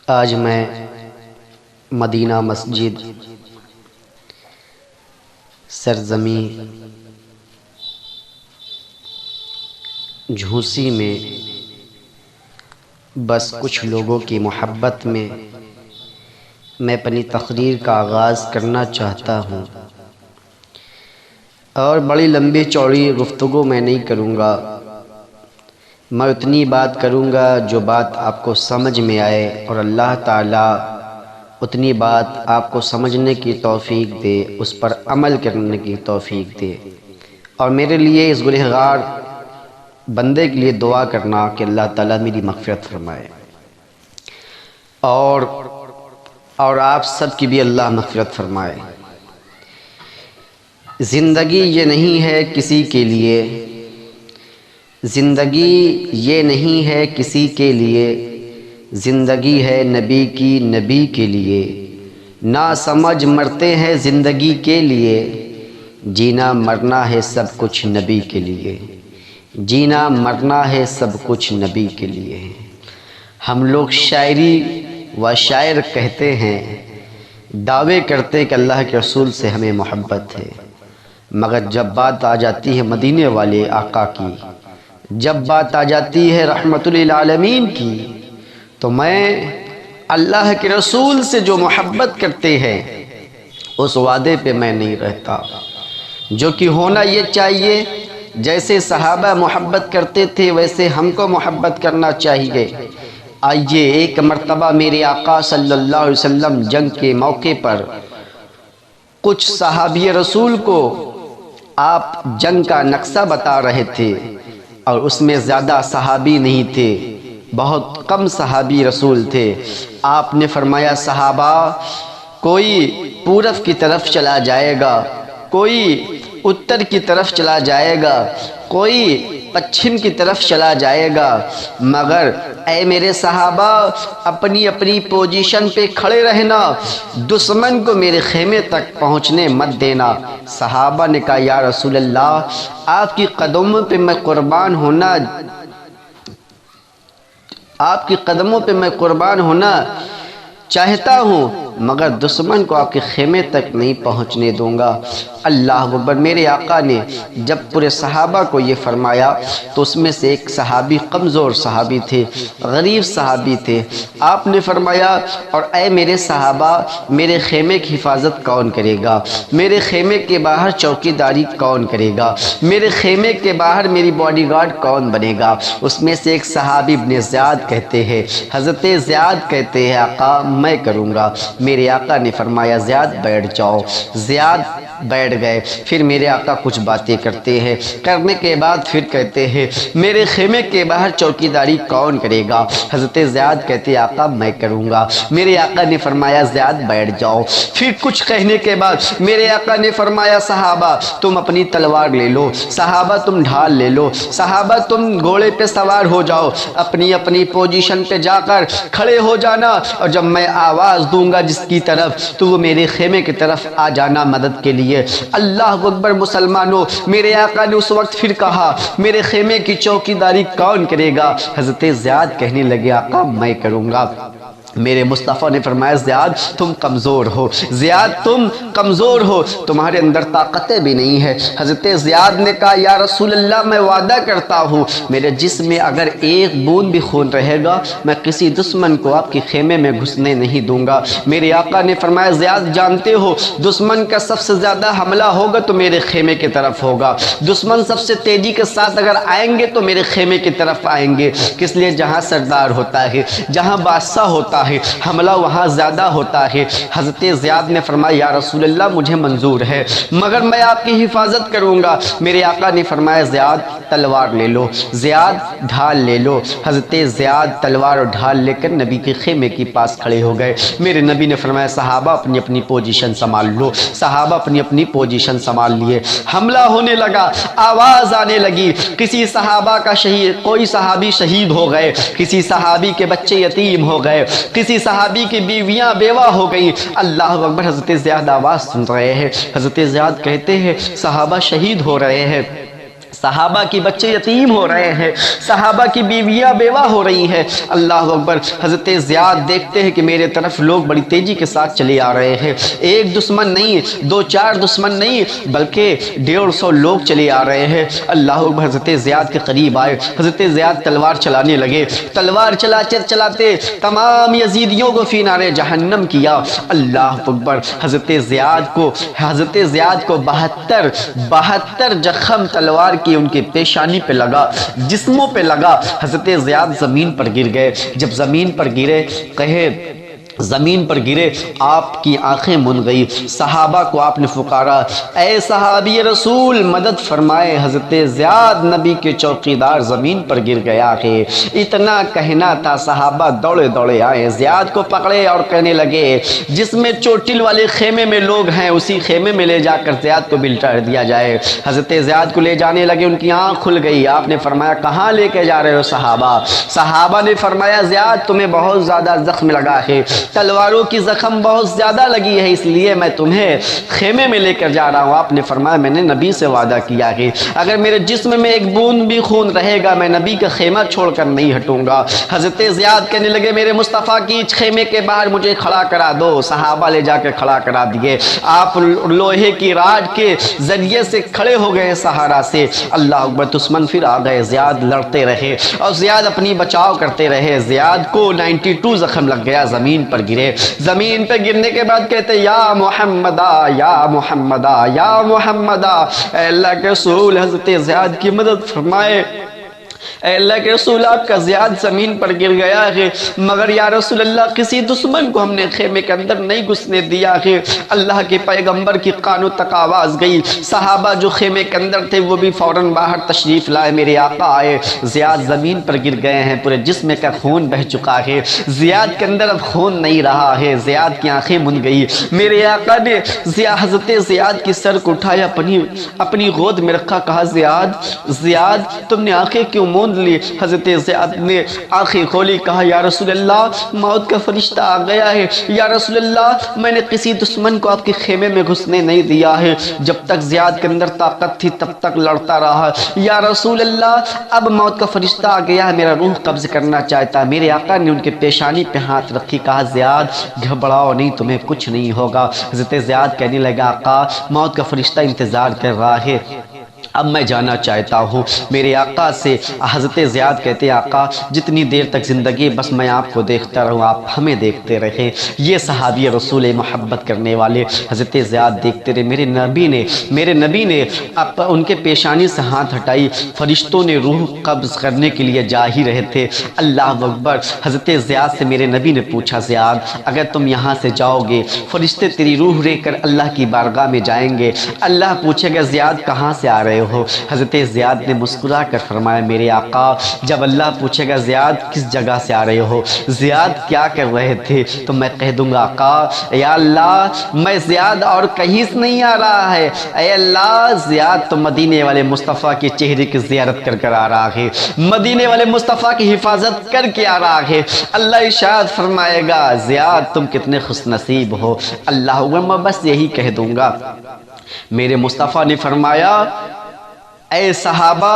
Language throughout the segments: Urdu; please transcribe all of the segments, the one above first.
آج میں مدینہ مسجد سرزمین جھوسی میں بس کچھ لوگوں کی محبت میں اپنی تقریر کا آغاز کرنا چاہتا ہوں، اور بڑی لمبی چوڑی گفتگو میں نہیں کروں گا۔ میں اتنی بات کروں گا جو بات آپ کو سمجھ میں آئے، اور اللہ تعالیٰ اتنی بات آپ کو سمجھنے کی توفیق دے، اس پر عمل کرنے کی توفیق دے۔ اور میرے لیے اس گنہگار بندے کے لیے دعا کرنا کہ اللہ تعالیٰ میری مغفرت فرمائے، اور آپ سب کی بھی اللہ مغفرت فرمائے۔ زندگی یہ نہیں ہے کسی کے لیے، زندگی یہ نہیں ہے کسی کے لیے، زندگی ہے نبی کی نبی کے لیے۔ نا سمجھ مرتے ہیں زندگی کے لیے، جینا مرنا ہے سب کچھ نبی کے لیے، جینا مرنا ہے سب کچھ نبی کے لیے۔ ہم لوگ شاعری و شاعر کہتے ہیں، دعوے کرتے کہ اللہ کے رسول سے ہمیں محبت ہے، مگر جب بات آ جاتی ہے مدینے والے آقا کی، جب بات آ جاتی ہے رحمت للعالمین کی، تو میں اللہ کے رسول سے جو محبت کرتے ہیں اس وعدے پہ میں نہیں رہتا، جو کہ ہونا یہ چاہیے جیسے صحابہ محبت کرتے تھے ویسے ہم کو محبت کرنا چاہیے۔ آئیے ایک مرتبہ میرے آقا صلی اللہ علیہ وسلم جنگ کے موقع پر کچھ صحابی رسول کو آپ جنگ کا نقشہ بتا رہے تھے، اور اس میں زیادہ صحابی نہیں تھے، بہت کم صحابی رسول تھے۔ آپ نے فرمایا صحابہ، کوئی پورب کی طرف چلا جائے گا، کوئی اتر کی طرف چلا جائے گا، کوئی پچھم کی طرف چلا جائے گا، مگر اے میرے صحابہ اپنی اپنی پوزیشن پہ کھڑے رہنا، دشمن کو میرے خیمے تک پہنچنے مت دینا۔ صحابہ نے کہا یا رسول اللہ، آپ کی قدموں پہ میں قربان ہونا، آپ کی قدموں پہ میں قربان ہونا چاہتا ہوں، مگر دشمن کو آپ کے خیمے تک نہیں پہنچنے دوں گا۔ اللہ اکبر۔ میرے آقا نے جب پورے صحابہ کو یہ فرمایا تو اس میں سے ایک صحابی کمزور صحابی تھے، غریب صحابی تھے۔ آپ نے فرمایا اور اے میرے صحابہ، میرے خیمے کی حفاظت کون کرے گا؟ میرے خیمے کے باہر چوکی داری کون کرے گا؟ میرے خیمے کے باہر میری باڈی گارڈ کون بنے گا؟ اس میں سے ایک صحابی ابن زیاد کہتے ہیں، حضرت زیاد کہتے ہیں آقا میں کروں گا۔ میرے آقا نے فرمایا زیاد بیٹھ جاؤ۔ زیاد بیٹھ گئے۔ پھر میرے آقا کچھ باتیں کرتے ہیں، کرنے کے بعد پھر کہتے ہیں میرے خیمے کے باہر چوکی داری کون کرے گا؟ حضرت زیاد کہتے ہیں آقا میں کروں گا۔ میرے آقا نے فرمایا زیاد بیٹھ جاؤ۔ پھر کچھ کہنے کے بعد میرے آقا نے فرمایا صحابہ تم اپنی تلوار لے لو، صحابہ تم ڈھال لے لو، صحابہ تم گھوڑے پہ سوار ہو جاؤ، اپنی اپنی پوزیشن پہ جا کر کھڑے ہو جانا، اور جب میں آواز دوں گا جس کی طرف تو وہ میرے خیمے کی طرف آ جانا مدد کے لیے۔ اللہ اکبر۔ مسلمانوں، میرے آقا نے اس وقت پھر کہا میرے خیمے کی چوکی داری کون کرے گا؟ حضرت زیاد کہنے لگے آقا میں کروں گا۔ میرے مصطفیٰ نے فرمایا زیاد تم کمزور ہو، زیاد تم کمزور ہو، تمہارے اندر طاقتیں بھی نہیں ہے۔ حضرت زیاد نے کہا یا رسول اللہ میں وعدہ کرتا ہوں میرے جسم میں اگر ایک بوند بھی خون رہے گا میں کسی دشمن کو آپ کے خیمے میں گھسنے نہیں دوں گا۔ میرے آقا نے فرمایا زیاد جانتے ہو دشمن کا سب سے زیادہ حملہ ہوگا تو میرے خیمے کی طرف ہوگا، دشمن سب سے تیزی کے ساتھ اگر آئیں گے تو میرے خیمے کی طرف آئیں گے، کس لیے جہاں سردار ہوتا ہے، جہاں بادشاہ ہوتا ہے، حملہ وہاں زیادہ ہوتا ہے۔ حضرت زیاد نے فرمایا یا رسول اللہ مجھے منظور ہے، مگر میں آپ کی حفاظت کروں گا۔ میرے آقا نے فرمایا زیاد تلوار لے لو، زیاد ڈھال لے لو۔ حضرت زیاد تلوار اور ڈھال لے کر نبی کے خیمے کے پاس کھڑے ہو گئے۔ میرے نبی نے فرمایا صحابہ اپنی اپنی پوزیشن سنبھال لو۔ صحابہ اپنی اپنی پوزیشن سنبھال لیے۔ حملہ ہونے لگا، آواز آنے لگی، کسی صحابہ کا شہید، کوئی صحابی شہید ہو گئے، کسی صحابی کے بچے یتیم ہو گئے، کسی صحابی کی بیویاں بیوہ ہو گئیں۔ اللہ اکبر۔ حضرت زیاد آواز سن رہے ہیں، حضرت زیاد کہتے ہیں صحابہ شہید ہو رہے ہیں، صحابہ کی بچے یتیم ہو رہے ہیں، صحابہ کی بیویاں بیوہ ہو رہی ہیں۔ اللہ اکبر۔ حضرت زیاد دیکھتے ہیں کہ میرے طرف لوگ بڑی تیزی کے ساتھ چلے آ رہے ہیں، ایک دشمن نہیں، دو چار دشمن نہیں، بلکہ 150 لوگ چلے آ رہے ہیں۔ اللہ اکبر۔ حضرت زیاد کے قریب آئے، حضرت زیاد تلوار چلانے لگے، تلوار چلاتے چلاتے تمام یزیدیوں کو فی نار جہنم کیا۔ اللہ اکبر۔ حضرت زیاد کو 72 زخم تلوار کی ان کی پیشانی پہ لگا، جسموں پہ لگا۔ حضرت زیاد زمین پر گر گئے۔ جب زمین پر گرے، زمین پر گرے، آپ کی آنکھیں من گئی۔ صحابہ کو آپ نے پکارا، اے صحابی رسول مدد فرمائے، حضرت زیاد نبی کے چوکیدار زمین پر گر گیا ہے۔ اتنا کہنا تھا، صحابہ دوڑے دوڑے آئے، زیاد کو پکڑے اور کہنے لگے، جس میں چوٹل والے خیمے میں لوگ ہیں اسی خیمے میں لے جا کر زیاد کو بلٹا دیا جائے۔ حضرت زیاد کو لے جانے لگے، ان کی آنکھ کھل گئی۔ آپ نے فرمایا، کہاں لے کے جا رہے ہو صحابہ نے فرمایا، زیاد تمہیں بہت زیادہ زخم لگا ہے، تلواروں کی زخم بہت زیادہ لگی ہے، اس لیے میں تمہیں خیمے میں لے کر جا رہا ہوں۔ آپ نے فرمایا، میں نے نبی سے وعدہ کیا ہے، اگر میرے جسم میں ایک بوند بھی خون رہے گا میں نبی کا خیمہ چھوڑ کر نہیں ہٹوں گا۔ حضرت زیاد کہنے لگے، میرے مصطفیٰ کی خیمے کے باہر مجھے کھڑا کرا دو۔ صحابہ لے جا کے کھڑا کرا دیے۔ آپ لوہے کی راڈ کے ذریعے سے کھڑے ہو گئے سہارا سے۔ اللہ اکبر۔ دشمن پھر آ گئے، زیاد لڑتے رہے اور زیاد اپنی بچاؤ کرتے رہے۔ زیاد کو 92 زخم لگ گیا، زمین پر گرے۔ زمین پہ گرنے کے بعد کہتے، یا محمدہ یا محمدہ یا محمدہ، اے اللہ کے رسول حضرت زیاد کی مدد فرمائے۔ اے اللہ کے رسول، آپ کا زیاد زمین پر گر گیا ہے، مگر یا رسول اللہ کسی دشمن کو ہم نے خیمے کے اندر نہیں گھسنے دیا ہے۔ اللہ کے پیغمبر کی کانوں تک آواز گئی۔ صحابہ جو خیمے کے اندر تھے وہ بھی فوراً باہر تشریف لائے، میرے آقا آئے، زیاد زمین پر گر گئے ہیں، پورے جسم کا خون بہہ چکا ہے، زیاد کے اندر اب خون نہیں رہا ہے۔ زیاد کی آنکھیں من گئی۔ میرے آقا نے حضرت زیاد کی سر کو اٹھایا، اپنی گود میں رکھا، کہا، زیاد تم نے آنکھیں کیوں موند لی؟ حضرت زیاد نے آنکھیں کھولی، کہا، یا رسول اللہ موت کا فرشتہ آ گیا ہے، یا رسول اللہ میں نے کسی دشمن کو آپ کے خیمے میں گھسنے نہیں دیا ہے، جب تک زیاد کے اندر طاقت تھی تب تک لڑتا رہا، یا رسول اللہ اب موت کا فرشتہ آ گیا ہے، میرا روح قبض کرنا چاہتا ہے۔ میرے آقا نے ان کے پیشانی پہ ہاتھ رکھی، کہا، زیاد گھبراؤ نہیں، تمہیں کچھ نہیں ہوگا۔ حضرت زیاد کہنے لگا، آقا موت کا فرشتہ انتظار کر رہا ہے، اب میں جانا چاہتا ہوں میرے آقا سے۔ حضرت زیاد کہتے ہیں، آقا جتنی دیر تک زندگی بس میں آپ کو دیکھتا رہوں، آپ ہمیں دیکھتے رہیں۔ یہ صحابی رسول محبت کرنے والے حضرت زیاد دیکھتے رہے۔ میرے نبی نے ان کے پیشانی سے ہاتھ ہٹائی، فرشتوں نے روح قبض کرنے کے لیے جا ہی رہے تھے۔ اللہ اکبر۔ حضرت زیاد سے میرے نبی نے پوچھا، زیاد اگر تم یہاں سے جاؤ گے فرشتے تیری روح لے کر اللہ کی بارگاہ میں جائیں گے، اللہ پوچھے گا، زیاد کہاں سے آ رہے ہو؟ حضرت زیاد نے مسکرا کر فرمایا، میرے آقا جب اللہ پوچھے گا زیاد کس جگہ سے آ رہے ہو، زیاد کیا کر رہے تھے، تو میں کہہ دوں گا، آقا یا اللہ میں زیاد اور کہیں سے نہیں آ رہا ہے، اے اللہ زیاد تو مدینے والے مصطفیٰ کے چہرے کی زیارت کر کر آ رہا ہے، مدینے والے مصطفیٰ کی حفاظت کر کے آ رہا ہے۔ اللہ ارشاد فرمائے گا، زیاد تم کتنے خوش نصیب ہو۔ اللہ میں بس یہی کہہ دوں گا۔ میرے مصطفیٰ نے فرمایا، اے صحابہ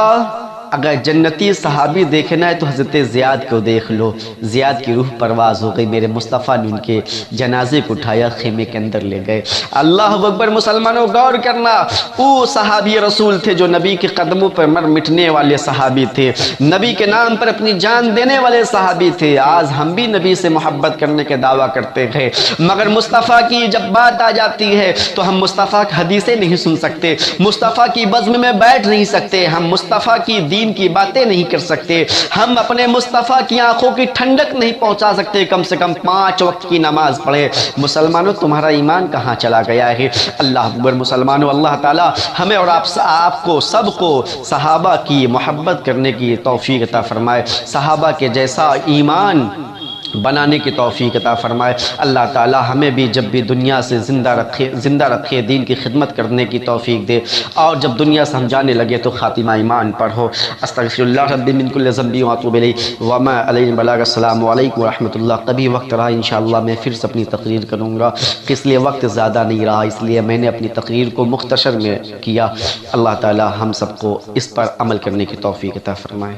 اگر جنتی صحابی دیکھنا ہے تو حضرت زیاد کو دیکھ لو۔ زیاد کی روح پرواز ہو گئی، میرے مصطفیٰ نے ان کے جنازے کو اٹھایا، خیمے کے اندر لے گئے۔ اللہ اکبر۔ مسلمانوں غور کرنا، وہ صحابی رسول تھے جو نبی کے قدموں پر مر مٹنے والے صحابی تھے، نبی کے نام پر اپنی جان دینے والے صحابی تھے۔ آج ہم بھی نبی سے محبت کرنے کے دعویٰ کرتے ہیں، مگر مصطفیٰ کی جب بات آ جاتی ہے تو ہم مصطفیٰ کی حدیثیں نہیں سن سکتے، مصطفیٰ کی بزم میں بیٹھ نہیں سکتے، ہم مصطفیٰ کی دین کی باتیں نہیں کر سکتے، ہم اپنے مصطفیٰ کی آنکھوں کی ٹھنڈک نہیں پہنچا سکتے، کم سے کم 5 وقت کی نماز پڑھے۔ مسلمانوں تمہارا ایمان کہاں چلا گیا ہے؟ اللہ اکبر۔ مسلمانوں اللہ تعالی ہمیں اور آپ کو سب کو صحابہ کی محبت کرنے کی توفیق عطا فرمائے۔ صحابہ کے جیسا ایمان بنانے کی توفیق عطا فرمائے۔ اللہ تعالی ہمیں بھی جب بھی دنیا سے زندہ رکھے دین کی خدمت کرنے کی توفیق دے، اور جب دنیا سے ہم جانے لگے تو خاتمہ ایمان پر ہو۔ استغفر اللہ ربی من کل ذنب واتوب الیہ وما علیہ البلاغ۔ السلام علیکم ورحمۃ اللہ۔ کبھی وقت رہا انشاءاللہ میں پھر سے اپنی تقریر کروں گا، اس لیے وقت زیادہ نہیں رہا، اس لیے میں نے اپنی تقریر کو مختصر میں کیا۔ اللہ تعالی ہم سب کو اس پر عمل کرنے کی توفیق عطا فرمائے۔